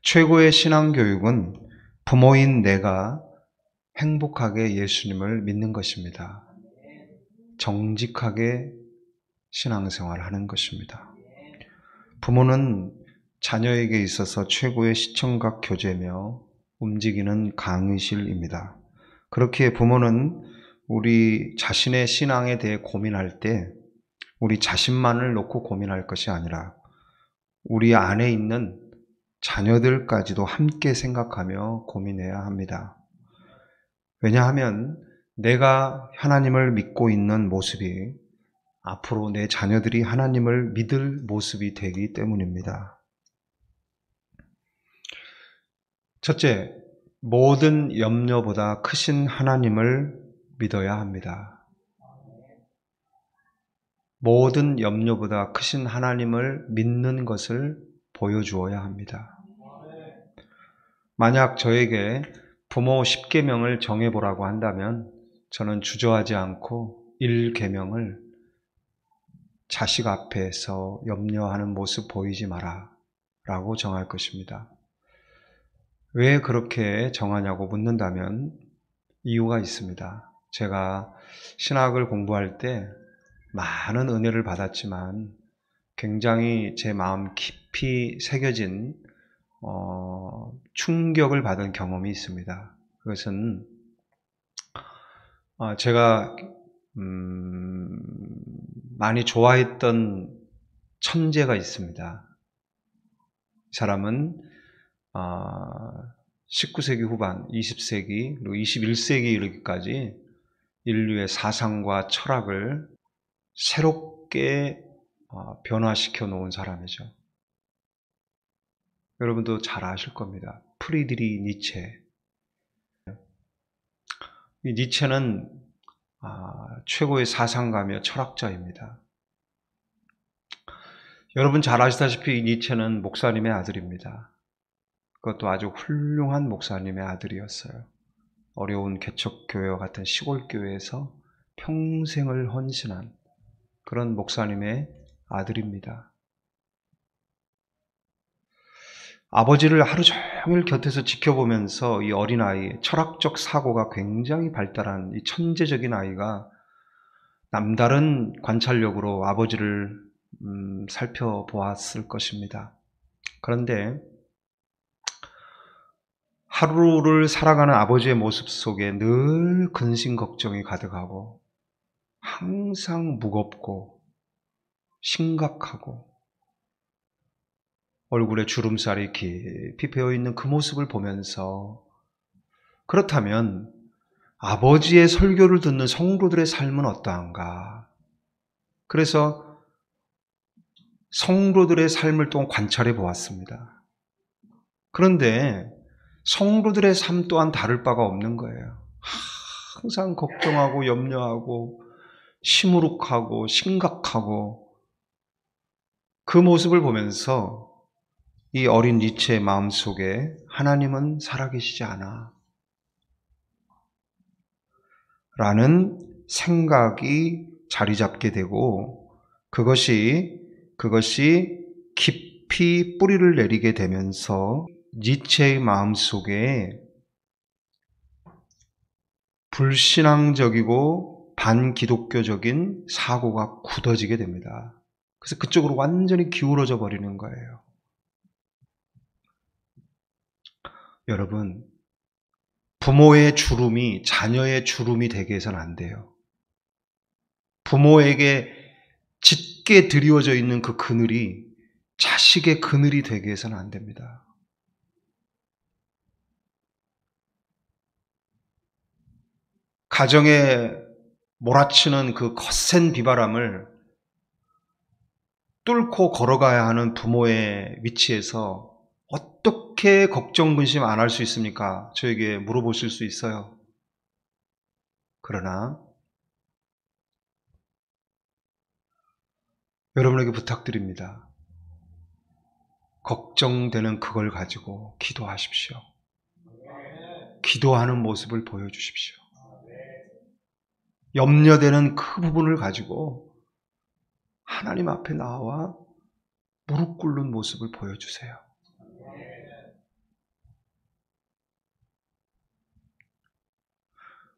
최고의 신앙교육은 부모인 내가 행복하게 예수님을 믿는 것입니다. 정직하게 신앙생활을 하는 것입니다. 부모는 자녀에게 있어서 최고의 시청각 교재며 움직이는 강의실입니다. 그렇기에 부모는 우리 자신의 신앙에 대해 고민할 때 우리 자신만을 놓고 고민할 것이 아니라 우리 안에 있는 자녀들까지도 함께 생각하며 고민해야 합니다. 왜냐하면 내가 하나님을 믿고 있는 모습이 앞으로 내 자녀들이 하나님을 믿을 모습이 되기 때문입니다. 첫째, 모든 염려보다 크신 하나님을 믿어야 합니다. 모든 염려보다 크신 하나님을 믿는 것을 보여주어야 합니다. 만약 저에게 부모 10계명을 정해보라고 한다면 저는 주저하지 않고 1계명을 자식 앞에서 염려하는 모습 보이지 마라 라고 정할 것입니다. 왜 그렇게 정하냐고 묻는다면 이유가 있습니다. 제가 신학을 공부할 때 많은 은혜를 받았지만 굉장히 제 마음 깊이 새겨진 충격을 받은 경험이 있습니다. 그것은 제가 많이 좋아했던 천재가 있습니다. 이 사람은 19세기 후반, 20세기, 그리고 21세기 이르기까지 인류의 사상과 철학을 새롭게 변화시켜 놓은 사람이죠. 여러분도 잘 아실 겁니다. 프리드리히 니체. 이 니체는 최고의 사상가며 철학자입니다. 여러분 잘 아시다시피 이 니체는 목사님의 아들입니다. 그것도 아주 훌륭한 목사님의 아들이었어요. 어려운 개척교회와 같은 시골교회에서 평생을 헌신한 그런 목사님의 아들입니다. 아버지를 하루 종일 곁에서 지켜보면서 이 어린아이, 철학적 사고가 굉장히 발달한 이 천재적인 아이가 남다른 관찰력으로 아버지를 살펴보았을 것입니다. 그런데 하루를 살아가는 아버지의 모습 속에 늘 근심 걱정이 가득하고 항상 무겁고 심각하고 얼굴에 주름살이 깊이 배어있는 그 모습을 보면서 그렇다면 아버지의 설교를 듣는 성도들의 삶은 어떠한가? 그래서 성도들의 삶을 또 관찰해 보았습니다. 그런데 성도들의 삶 또한 다를 바가 없는 거예요. 항상 걱정하고 염려하고 시무룩하고 심각하고 그 모습을 보면서 이 어린 니체의 마음속에 하나님은 살아계시지 않아 라는 생각이 자리 잡게 되고 그것이 깊이 뿌리를 내리게 되면서 니체의 마음속에 불신앙적이고 반기독교적인 사고가 굳어지게 됩니다. 그래서 그쪽으로 완전히 기울어져 버리는 거예요. 여러분, 부모의 주름이 자녀의 주름이 되게 해서는 안 돼요. 부모에게 짙게 드리워져 있는 그 그늘이 자식의 그늘이 되게 해서는 안 됩니다. 가정에 몰아치는 그 거센 비바람을 뚫고 걸어가야 하는 부모의 위치에서 어떻게 걱정, 근심 안 할 수 있습니까? 저에게 물어보실 수 있어요. 그러나 여러분에게 부탁드립니다. 걱정되는 그걸 가지고 기도하십시오. 기도하는 모습을 보여주십시오. 염려되는 그 부분을 가지고 하나님 앞에 나와 무릎 꿇는 모습을 보여주세요.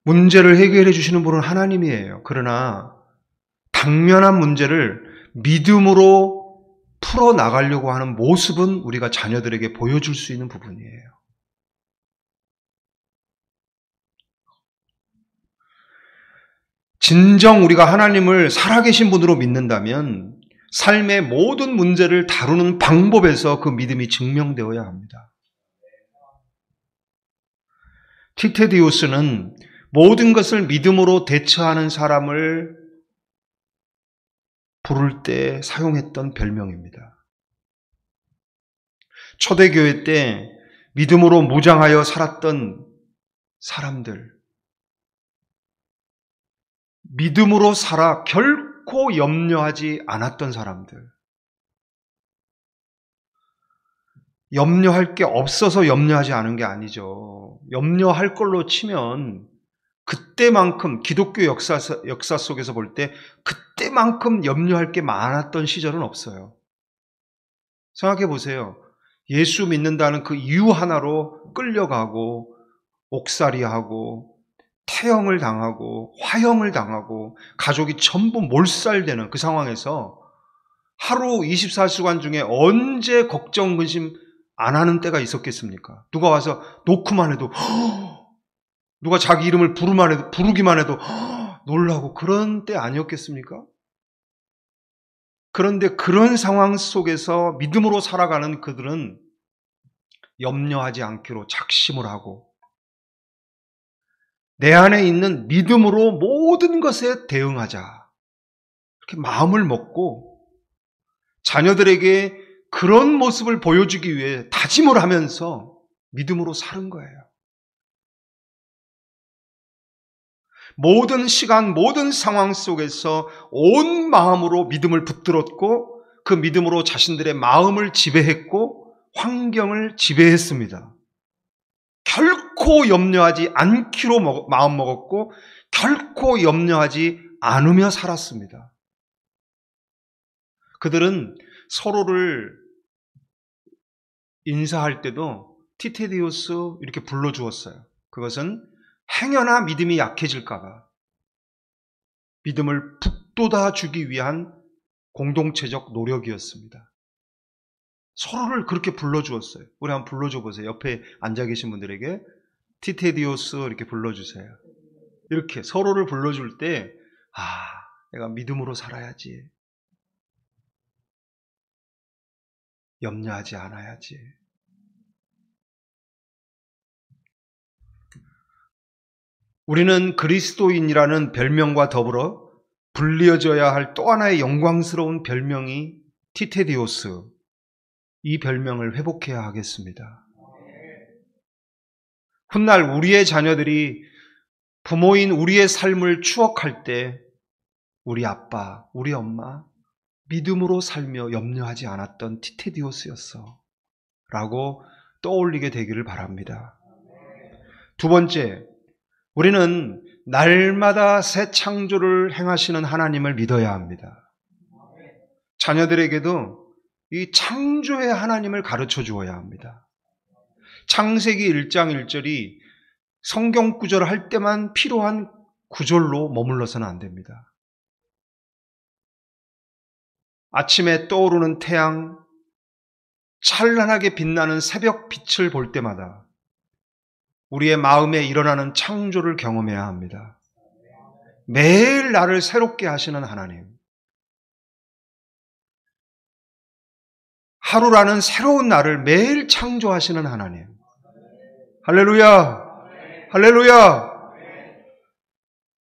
문제를 해결해 주시는 분은 하나님이에요. 그러나 당면한 문제를 믿음으로 풀어나가려고 하는 모습은 우리가 자녀들에게 보여줄 수 있는 부분이에요. 진정 우리가 하나님을 살아계신 분으로 믿는다면 삶의 모든 문제를 다루는 방법에서 그 믿음이 증명되어야 합니다. 티테디우스는 모든 것을 믿음으로 대처하는 사람을 부를 때 사용했던 별명입니다. 초대교회 때 믿음으로 무장하여 살았던 사람들, 믿음으로 살아 결코 염려하지 않았던 사람들, 염려할 게 없어서 염려하지 않은 게 아니죠. 염려할 걸로 치면 그때만큼 기독교 역사 속에서 볼 때 그때만큼 염려할 게 많았던 시절은 없어요. 생각해 보세요. 예수 믿는다는 그 이유 하나로 끌려가고 옥살이하고 태형을 당하고 화형을 당하고 가족이 전부 몰살되는 그 상황에서 하루 24시간 중에 언제 걱정 근심 안 하는 때가 있었겠습니까? 누가 와서 놓고만 해도 누가 자기 이름을 부르기만 해도 놀라고 그런 때 아니었겠습니까? 그런데 그런 상황 속에서 믿음으로 살아가는 그들은 염려하지 않기로 작심을 하고 내 안에 있는 믿음으로 모든 것에 대응하자 이렇게 마음을 먹고 자녀들에게 그런 모습을 보여주기 위해 다짐을 하면서 믿음으로 사는 거예요. 모든 시간, 모든 상황 속에서 온 마음으로 믿음을 붙들었고 그 믿음으로 자신들의 마음을 지배했고 환경을 지배했습니다. 결코 염려하지 않기로 마음 먹었고 결코 염려하지 않으며 살았습니다. 그들은 서로를 인사할 때도 티테디우스 이렇게 불러주었어요. 그것은 행여나 믿음이 약해질까봐 믿음을 북돋아 주기 위한 공동체적 노력이었습니다. 서로를 그렇게 불러주었어요. 우리 한번 불러줘 보세요. 옆에 앉아 계신 분들에게 티테디오스 이렇게 불러주세요. 이렇게 서로를 불러줄 때 내가 믿음으로 살아야지. 염려하지 않아야지. 우리는 그리스도인이라는 별명과 더불어 불리어져야 할 또 하나의 영광스러운 별명이 티테디오스. 이 별명을 회복해야 하겠습니다. 훗날 우리의 자녀들이 부모인 우리의 삶을 추억할 때 우리 아빠, 우리 엄마 믿음으로 살며 염려하지 않았던 티테디오스였어 라고 떠올리게 되기를 바랍니다. 두 번째, 우리는 날마다 새 창조를 행하시는 하나님을 믿어야 합니다. 자녀들에게도 이 창조의 하나님을 가르쳐 주어야 합니다. 창세기 1장 1절이 성경 구절을 할 때만 필요한 구절로 머물러서는 안 됩니다. 아침에 떠오르는 태양, 찬란하게 빛나는 새벽 빛을 볼 때마다 우리의 마음에 일어나는 창조를 경험해야 합니다. 매일 나를 새롭게 하시는 하나님. 하루라는 새로운 날을 매일 창조하시는 하나님. 할렐루야! 할렐루야!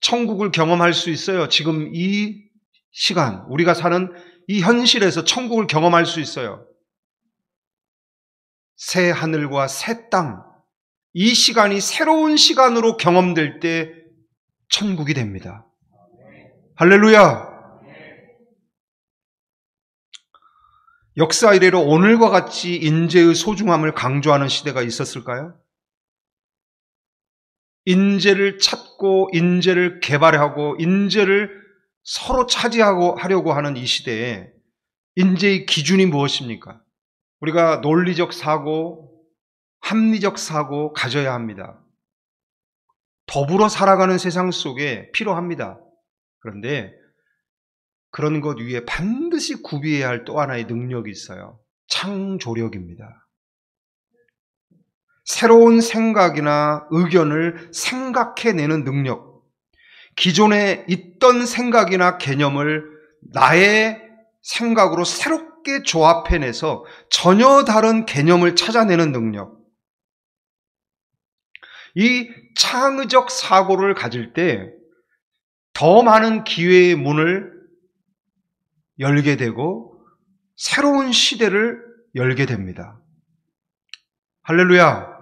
천국을 경험할 수 있어요. 지금 이 시간, 우리가 사는 이 현실에서 천국을 경험할 수 있어요. 새 하늘과 새 땅, 이 시간이 새로운 시간으로 경험될 때 천국이 됩니다. 할렐루야! 역사 이래로 오늘과 같이 인재의 소중함을 강조하는 시대가 있었을까요? 인재를 찾고 인재를 개발하고 인재를 서로 차지하고 하려고 하는 이 시대에 인재의 기준이 무엇입니까? 우리가 논리적 사고, 합리적 사고 가져야 합니다. 더불어 살아가는 세상 속에 필요합니다. 그런데 그런 것 위에 반드시 구비해야 할 또 하나의 능력이 있어요. 창조력입니다. 새로운 생각이나 의견을 생각해내는 능력. 기존에 있던 생각이나 개념을 나의 생각으로 새롭게 조합해내서 전혀 다른 개념을 찾아내는 능력. 이 창의적 사고를 가질 때 더 많은 기회의 문을 열게 되고 새로운 시대를 열게 됩니다. 할렐루야.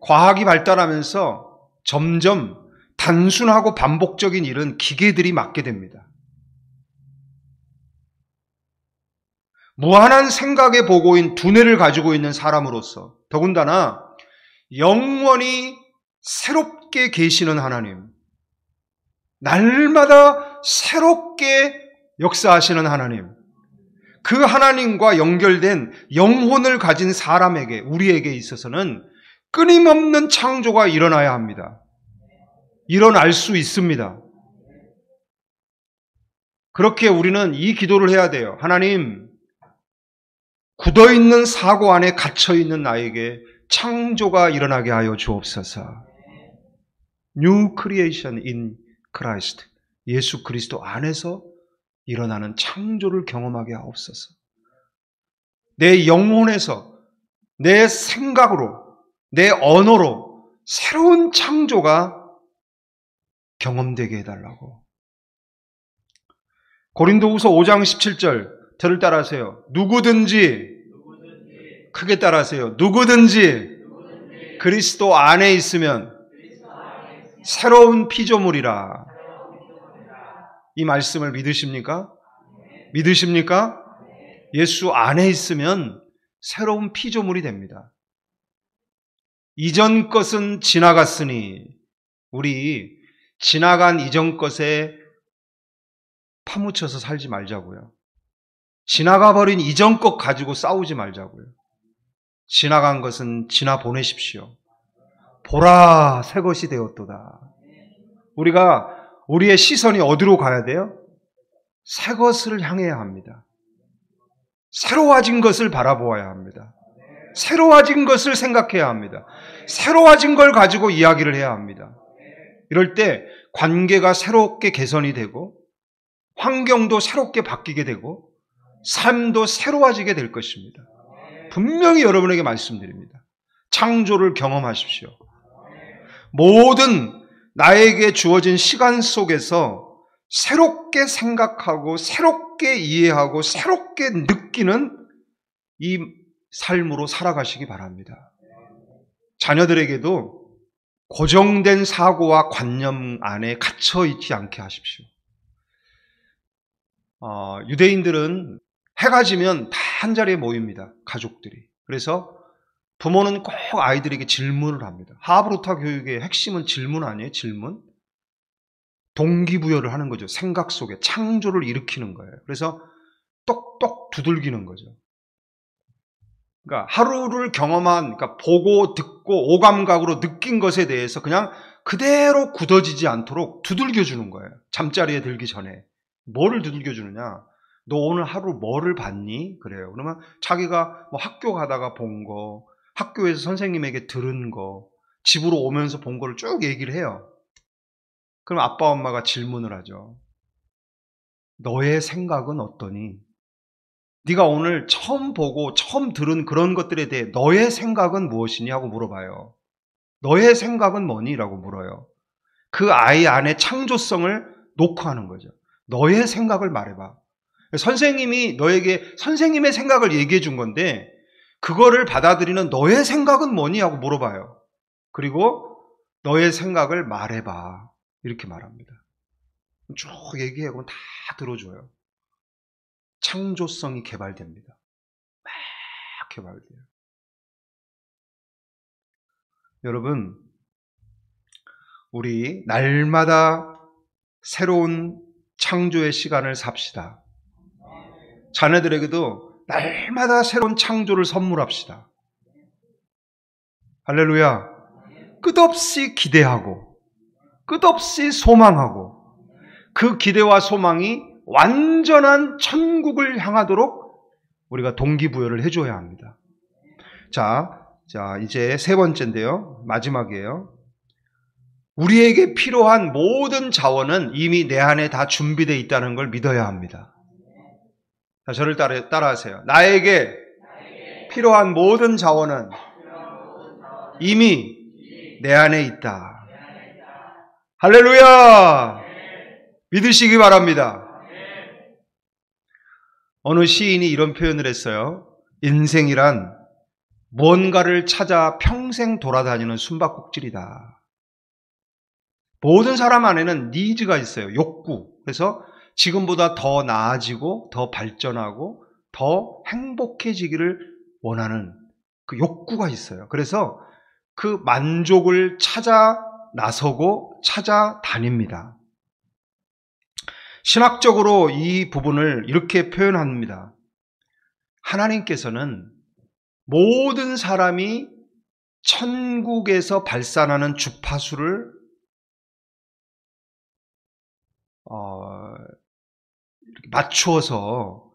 과학이 발달하면서 점점 단순하고 반복적인 일은 기계들이 맡게 됩니다. 무한한 생각의 보고인 두뇌를 가지고 있는 사람으로서 더군다나 영원히 새롭게 계시는 하나님, 날마다 새롭게 역사하시는 하나님, 그 하나님과 연결된 영혼을 가진 사람에게, 우리에게 있어서는 끊임없는 창조가 일어나야 합니다. 일어날 수 있습니다. 그렇게 우리는 이 기도를 해야 돼요. 하나님, 굳어있는 사고 안에 갇혀있는 나에게 창조가 일어나게 하여 주옵소서. New creation in Christ. 예수 그리스도 안에서 일어나는 창조를 경험하게 하옵소서. 내 영혼에서, 내 생각으로, 내 언어로 새로운 창조가 경험되게 해달라고. 고린도후서 5장 17절 저를 따라하세요. 누구든지 크게 따라하세요. 누구든지 그리스도 안에 있으면 새로운 피조물이라. 이 말씀을 믿으십니까? 믿으십니까? 예수 안에 있으면 새로운 피조물이 됩니다. 이전 것은 지나갔으니 우리 지나간 이전 것에 파묻혀서 살지 말자고요. 지나가 버린 이전 것 가지고 싸우지 말자고요. 지나간 것은 지나 보내십시오. 보라, 새 것이 되었도다. 우리의 시선이 어디로 가야 돼요? 새 것을 향해야 합니다. 새로워진 것을 바라보아야 합니다. 새로워진 것을 생각해야 합니다. 새로워진 걸 가지고 이야기를 해야 합니다. 이럴 때 관계가 새롭게 개선이 되고 환경도 새롭게 바뀌게 되고 삶도 새로워지게 될 것입니다. 분명히 여러분에게 말씀드립니다. 창조를 경험하십시오. 모든 나에게 주어진 시간 속에서 새롭게 생각하고 새롭게 이해하고 새롭게 느끼는 이 삶으로 살아가시기 바랍니다. 자녀들에게도 고정된 사고와 관념 안에 갇혀 있지 않게 하십시오. 유대인들은 해가 지면 다 한자리에 모입니다. 가족들이. 그래서 부모는 꼭 아이들에게 질문을 합니다. 하브루타 교육의 핵심은 질문 아니에요? 질문? 동기부여를 하는 거죠. 생각 속에 창조를 일으키는 거예요. 그래서 똑똑 두들기는 거죠. 그러니까 하루를 경험한, 그러니까 보고 듣고 오감각으로 느낀 것에 대해서 그냥 그대로 굳어지지 않도록 두들겨 주는 거예요. 잠자리에 들기 전에. 뭐를 두들겨 주느냐? 너 오늘 하루 뭐를 봤니? 그래요. 그러면 자기가 뭐 학교 가다가 본 거, 학교에서 선생님에게 들은 거, 집으로 오면서 본 거를 쭉 얘기를 해요. 그럼 아빠 엄마가 질문을 하죠. 너의 생각은 어떠니? 네가 오늘 처음 보고 처음 들은 그런 것들에 대해 너의 생각은 무엇이니? 하고 물어봐요. 너의 생각은 뭐니? 라고 물어요. 그 아이 안에 창조성을 놓고 하는 거죠. 너의 생각을 말해봐. 선생님이 너에게 선생님의 생각을 얘기해 준 건데 그거를 받아들이는 너의 생각은 뭐니? 하고 물어봐요. 그리고 너의 생각을 말해봐. 이렇게 말합니다. 쭉 얘기하고 다 들어줘요. 창조성이 개발됩니다. 막 개발돼요. 여러분, 우리 날마다 새로운 창조의 시간을 삽시다. 자녀들에게도 날마다 새로운 창조를 선물합시다. 할렐루야. 끝없이 기대하고 끝없이 소망하고 그 기대와 소망이 완전한 천국을 향하도록 우리가 동기부여를 해줘야 합니다. 자, 이제 세 번째인데요. 마지막이에요. 우리에게 필요한 모든 자원은 이미 내 안에 다 준비되어 있다는 걸 믿어야 합니다. 자, 저를 따라하세요. 나에게 필요한 모든 자원은 이미 내 안에 있다. 할렐루야! 믿으시기 바랍니다. 어느 시인이 이런 표현을 했어요. 인생이란 무언가를 찾아 평생 돌아다니는 숨바꼭질이다. 모든 사람 안에는 니즈가 있어요. 욕구. 그래서 지금보다 더 나아지고 더 발전하고 더 행복해지기를 원하는 그 욕구가 있어요. 그래서 그 만족을 찾아 나서고 찾아다닙니다. 신학적으로 이 부분을 이렇게 표현합니다. 하나님께서는 모든 사람이 천국에서 발산하는 주파수를 이렇게 맞추어서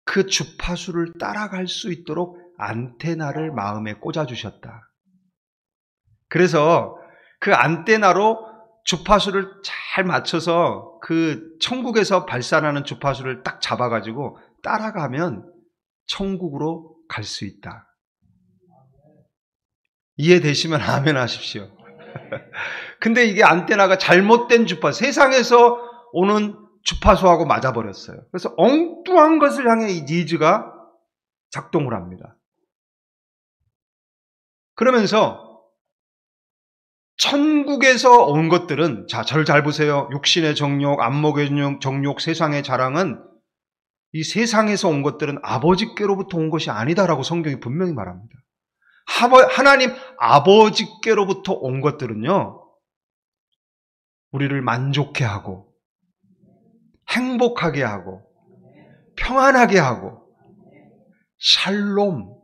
그 주파수를 따라갈 수 있도록 안테나를 마음에 꽂아주셨다. 그래서 그 안테나로 주파수를 잘 맞춰서 그 천국에서 발산하는 주파수를 딱 잡아가지고 따라가면 천국으로 갈 수 있다. 이해되시면 아멘 하십시오. 근데 이게 안테나가 잘못된 주파수, 세상에서 오는 주파수하고 맞아버렸어요. 그래서 엉뚱한 것을 향해 이 니즈가 작동을 합니다. 그러면서 천국에서 온 것들은, 자, 저를 잘 보세요. 육신의 정욕, 안목의 정욕, 세상의 자랑은, 이 세상에서 온 것들은 아버지께로부터 온 것이 아니다라고 성경이 분명히 말합니다. 하나님 아버지께로부터 온 것들은요, 우리를 만족해 하고 행복하게 하고 평안하게 하고 샬롬,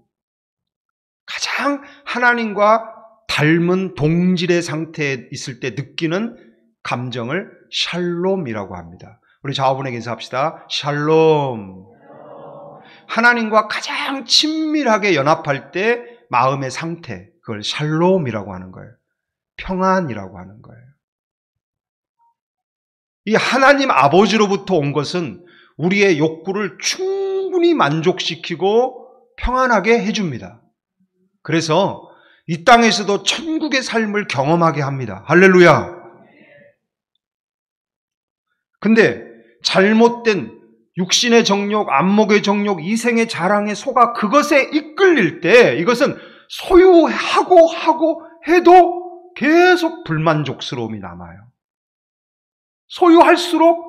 가장 하나님과 닮은 동질의 상태에 있을 때 느끼는 감정을 샬롬이라고 합니다. 우리 자아분에게 인사합시다. 샬롬. 하나님과 가장 친밀하게 연합할 때 마음의 상태, 그걸 샬롬이라고 하는 거예요. 평안이라고 하는 거예요. 이 하나님 아버지로부터 온 것은 우리의 욕구를 충분히 만족시키고 평안하게 해줍니다. 그래서 이 땅에서도 천국의 삶을 경험하게 합니다. 할렐루야. 근데 잘못된 육신의 정욕, 안목의 정욕, 이생의 자랑에 속아 그것에 이끌릴 때 이것은 소유하고 해도 계속 불만족스러움이 남아요. 소유할수록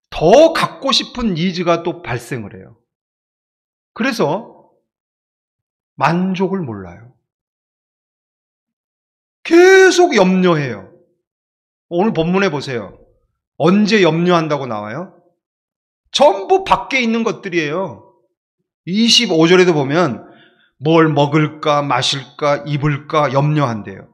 더 갖고 싶은 니즈가 또 발생을 해요. 그래서 만족을 몰라요. 계속 염려해요. 오늘 본문에 보세요. 언제 염려한다고 나와요? 전부 밖에 있는 것들이에요. 25절에도 보면 뭘 먹을까 마실까 입을까 염려한대요.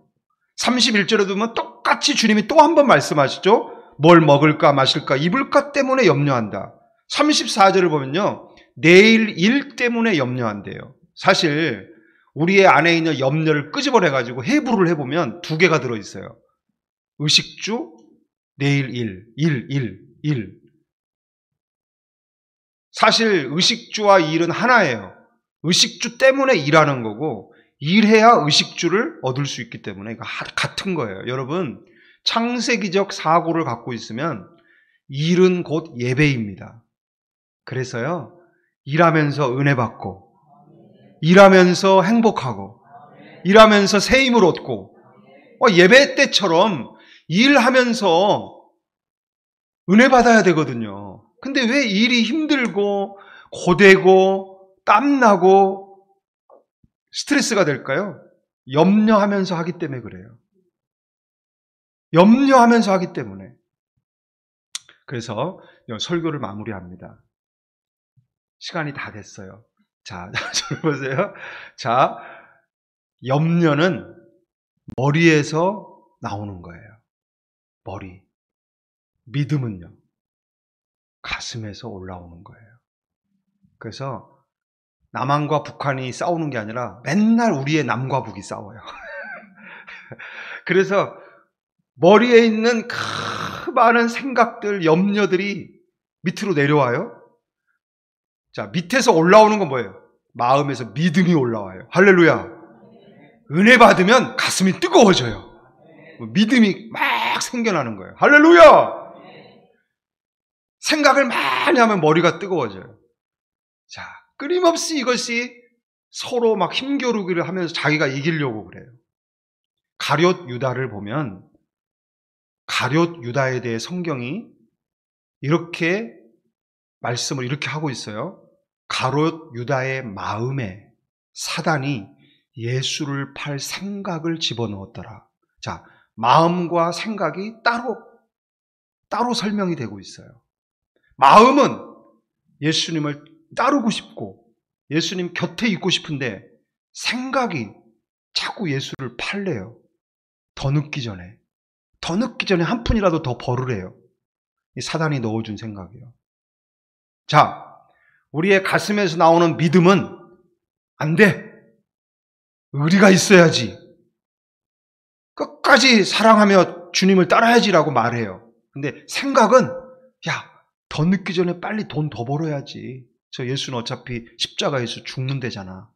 31절에도 보면 똑같이 주님이 또 한 번 말씀하시죠. 뭘 먹을까 마실까 입을까 때문에 염려한다. 34절을 보면요, 내일 일 때문에 염려한대요. 사실 우리의 안에 있는 염려를 끄집어내가지고 해부를 해보면 두 개가 들어있어요. 의식주, 내일 일. 사실 의식주와 일은 하나예요. 의식주 때문에 일하는 거고 일해야 의식주를 얻을 수 있기 때문에 이거 같은 거예요. 여러분, 창세기적 사고를 갖고 있으면 일은 곧 예배입니다. 그래서요, 일하면서 은혜 받고 일하면서 행복하고 일하면서 새 힘을 얻고 예배 때처럼 일하면서 은혜 받아야 되거든요. 근데 왜 일이 힘들고 고되고 땀나고 스트레스가 될까요? 염려하면서 하기 때문에 그래요. 염려하면서 하기 때문에. 그래서 설교를 마무리합니다. 시간이 다 됐어요. 자, 저를 보세요. 자, 염려는 머리에서 나오는 거예요. 머리. 믿음은요, 가슴에서 올라오는 거예요. 그래서 남한과 북한이 싸우는 게 아니라 맨날 우리의 남과 북이 싸워요. 그래서 머리에 있는 그 많은 생각들, 염려들이 밑으로 내려와요. 자, 밑에서 올라오는 건 뭐예요? 마음에서 믿음이 올라와요. 할렐루야. 은혜 받으면 가슴이 뜨거워져요. 믿음이 막 생겨나는 거예요. 할렐루야. 생각을 많이 하면 머리가 뜨거워져요. 자, 끊임없이 이것이 서로 막 힘겨루기를 하면서 자기가 이기려고 그래요. 가룟 유다를 보면 가룟 유다에 대해 성경이 이렇게 말씀을 이렇게 하고 있어요. 가룟 유다의 마음에 사단이 예수를 팔 생각을 집어넣었더라. 자, 마음과 생각이 따로 설명이 되고 있어요. 마음은 예수님을 따르고 싶고 예수님 곁에 있고 싶은데 생각이 자꾸 예수를 팔래요. 더 늦기 전에 한 푼이라도 더 벌으래요. 이 사단이 넣어준 생각이에요. 자, 우리의 가슴에서 나오는 믿음은 안 돼. 의리가 있어야지. 끝까지 사랑하며 주님을 따라야지라고 말해요. 근데 생각은 야, 더 늦기 전에 빨리 돈 더 벌어야지. 저 예수는 어차피 십자가에서 죽는다잖아.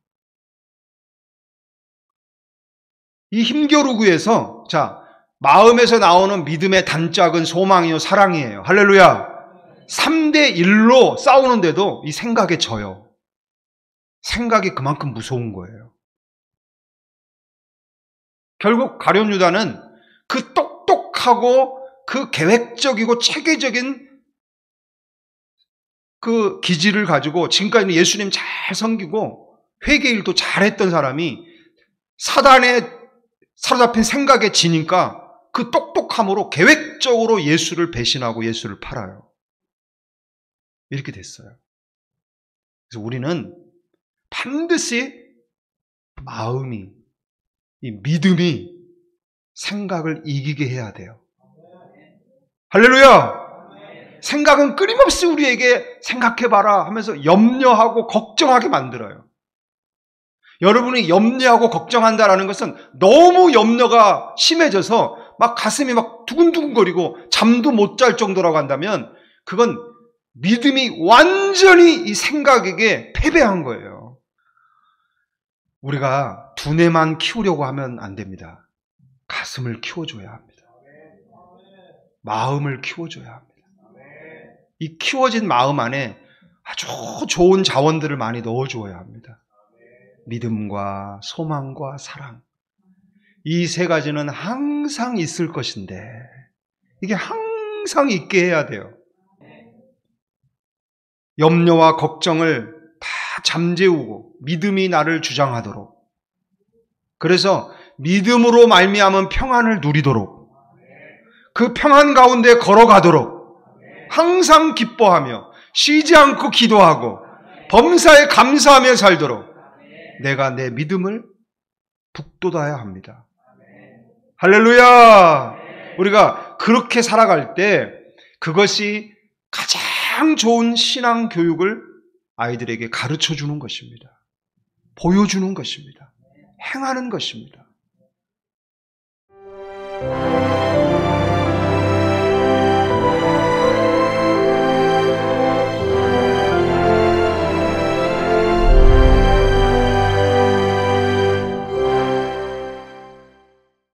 이 힘겨루기에서 자, 마음에서 나오는 믿음의 단짝은 소망이요 사랑이에요. 할렐루야. 3대 1로 싸우는데도 이 생각에 져요. 생각이 그만큼 무서운 거예요. 결국 가룟 유다는 그 똑똑하고 그 계획적이고 체계적인 그 기질을 가지고 지금까지는 예수님 잘 섬기고 회개 일도 잘했던 사람이 사단에 사로잡힌 생각에 지니까 그 똑똑함으로 계획적으로 예수를 배신하고 예수를 팔아요. 이렇게 됐어요. 그래서 우리는 반드시 마음이, 이 믿음이 생각을 이기게 해야 돼요. 할렐루야! 생각은 끊임없이 우리에게 생각해봐라 하면서 염려하고 걱정하게 만들어요. 여러분이 염려하고 걱정한다라는 것은 너무 염려가 심해져서 막 가슴이 막 두근두근거리고 잠도 못 잘 정도라고 한다면 그건 믿음이 완전히 이 생각에게 패배한 거예요. 우리가 두뇌만 키우려고 하면 안 됩니다. 가슴을 키워줘야 합니다. 마음을 키워줘야 합니다. 이 키워진 마음 안에 아주 좋은 자원들을 많이 넣어줘야 합니다. 믿음과 소망과 사랑. 이 세 가지는 항상 있을 것인데 이게 항상 있게 해야 돼요. 염려와 걱정을 다 잠재우고 믿음이 나를 주장하도록, 그래서 믿음으로 말미암은 평안을 누리도록, 그 평안 가운데 걸어가도록 항상 기뻐하며 쉬지 않고 기도하고 범사에 감사하며 살도록 내가 내 믿음을 북돋아야 합니다. 할렐루야! 우리가 그렇게 살아갈 때 그것이 가장 좋은 신앙 교육을 아이들에게 가르쳐 주는 것입니다. 보여주는 것입니다. 행하는 것입니다.